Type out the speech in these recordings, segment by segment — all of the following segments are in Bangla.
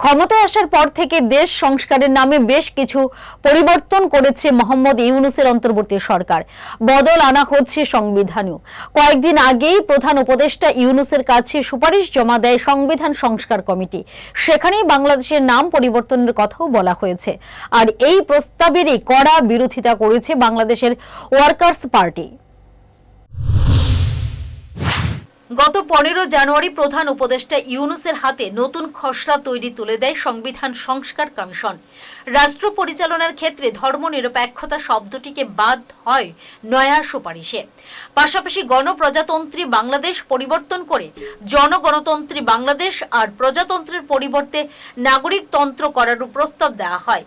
ক্ষমতায় আসার পর থেকে দেশ সংস্কারের নামে বেশ কিছু পরিবর্তন করেছে মোহাম্মদ ইউনূসের অন্তর্বর্তী সরকার। বদল আনা হচ্ছে সংবিধানেও। কয়েকদিন আগেই প্রধান উপদেষ্টা ইউনূসের কাছে সুপারিশ জমা দেয় সংবিধান সংস্কার কমিটি। সেখানেই বাংলাদেশের নাম পরিবর্তনের কথাও বলা হয়েছে। আর এই প্রস্তাবেরই কড়া বিরোধিতা করেছে বাংলাদেশের ওয়ার্কার্স পার্টি। গত 15 জানুয়ারি প্রধান উপদেষ্টা ইউনূসের হাতে নতুন খসড়া তৈরি তুলে দেয় সংবিধান সংস্কার কমিশন। রাষ্ট্র পরিচালনার ক্ষেত্রে ধর্মনিরপেক্ষতা শব্দটিকে বাদ হয় নয়া সুপারিশে। পাশাপাশি গণপ্রজাতন্ত্রী বাংলাদেশ পরিবর্তন করে জনগণতন্ত্রী বাংলাদেশ আর প্রজাতন্ত্রের পরিবর্তে নাগরিকতন্ত্র করার প্রস্তাব দেওয়া হয়।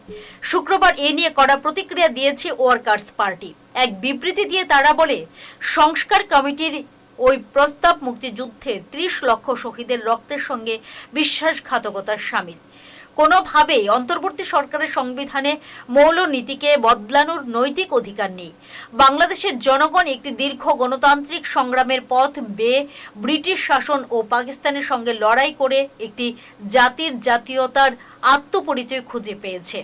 শুক্রবার এ নিয়ে কড়া প্রতিক্রিয়া দিয়েছে ওয়ার্কার্স পার্টি। এক বিবৃতি দিয়ে তারা বলে, সংস্কার কমিটির ওই প্রস্তাব মুক্তিযুদ্ধের 30 লক্ষ শহীদের রক্তের সঙ্গে বিশ্বাসঘাতকতার শামিল। কোনোভাবেই অন্তর্বর্তী সরকারের সংবিধানে মৌলনীতিকে বদলানোর নৈতিক অধিকার নেই। বাংলাদেশের জনগণ একটি দীর্ঘ গণতান্ত্রিক সংগ্রামের পথ বেয়ে ব্রিটিশ শাসন ও পাকিস্তানের সঙ্গে লড়াই করে একটি জাতির জাতীয়তার আত্মপরিচয় খুঁজে পেয়েছে।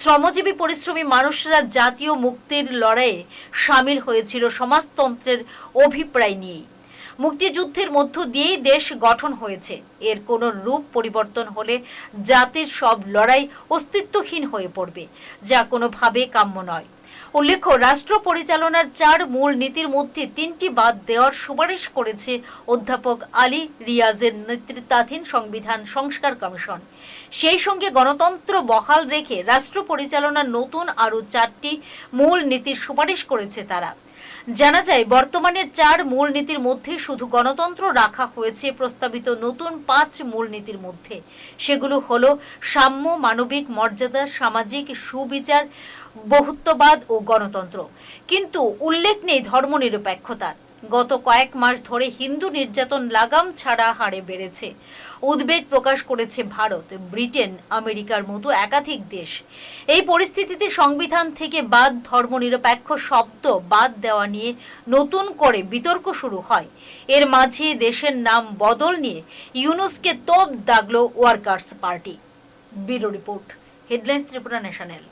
শ্রমজীবী পরিশ্রমী মানুষরা জাতীয় মুক্তির লড়াইয়ে সামিল হয়েছিল সমাজতন্ত্রের অভিপ্রায় নিয়েই। মুক্তিযুদ্ধের মধ্য দিয়েই দেশ গঠন হয়েছে। এর কোনো রূপ পরিবর্তন হলে জাতির সব লড়াই অস্তিত্বহীন হয়ে পড়বে, যা কোনোভাবে কাম্য নয়। উল্লেখ্য, রাষ্ট্র পরিচালনার 4 মূল নীতির মধ্যে 3টি বাদ দেওয়ার সুপারিশ করেছে অধ্যাপক আলী রিয়াজের নেতৃত্বাধীন সংবিধান সংস্কার কমিশন। সেই সঙ্গে গণতন্ত্র বহাল রেখে রাষ্ট্র পরিচালনার নতুন আরও 4টি মূল নীতির সুপারিশ করেছে তারা। জানা যায়, বর্তমানে 4 মূল নীতির মধ্যে শুধু গণতন্ত্র রাখা হয়েছে প্রস্তাবিত নতুন 5 মূল নীতির মধ্যে। সেগুলো হলো সাম্য, মানবিক মর্যাদা, সামাজিক সুবিচার, বহুত্ববাদ ও গণতন্ত্র। কিন্তু উল্লেখ নেই ধর্মনিরপেক্ষতার। গত কয়েক মাস ধরে হিন্দু নির্যাতন লাগাম ছাড়া হারে বেড়েছে। উদ্বেগ প্রকাশ করেছে ভারত, ব্রিটেন, আমেরিকার মতো একাধিক দেশ। এই পরিস্থিতিতে সংবিধান থেকে বাদ ধর্মনিরপেক্ষ শব্দ বাদ দেওয়া নিয়ে নতুন করে বিতর্ক শুরু হয়। এর মাঝে দেশের নাম বদল নিয়ে ইউনূসকে তোপ দাগল workers party. Bureau report, headlines Tripura national.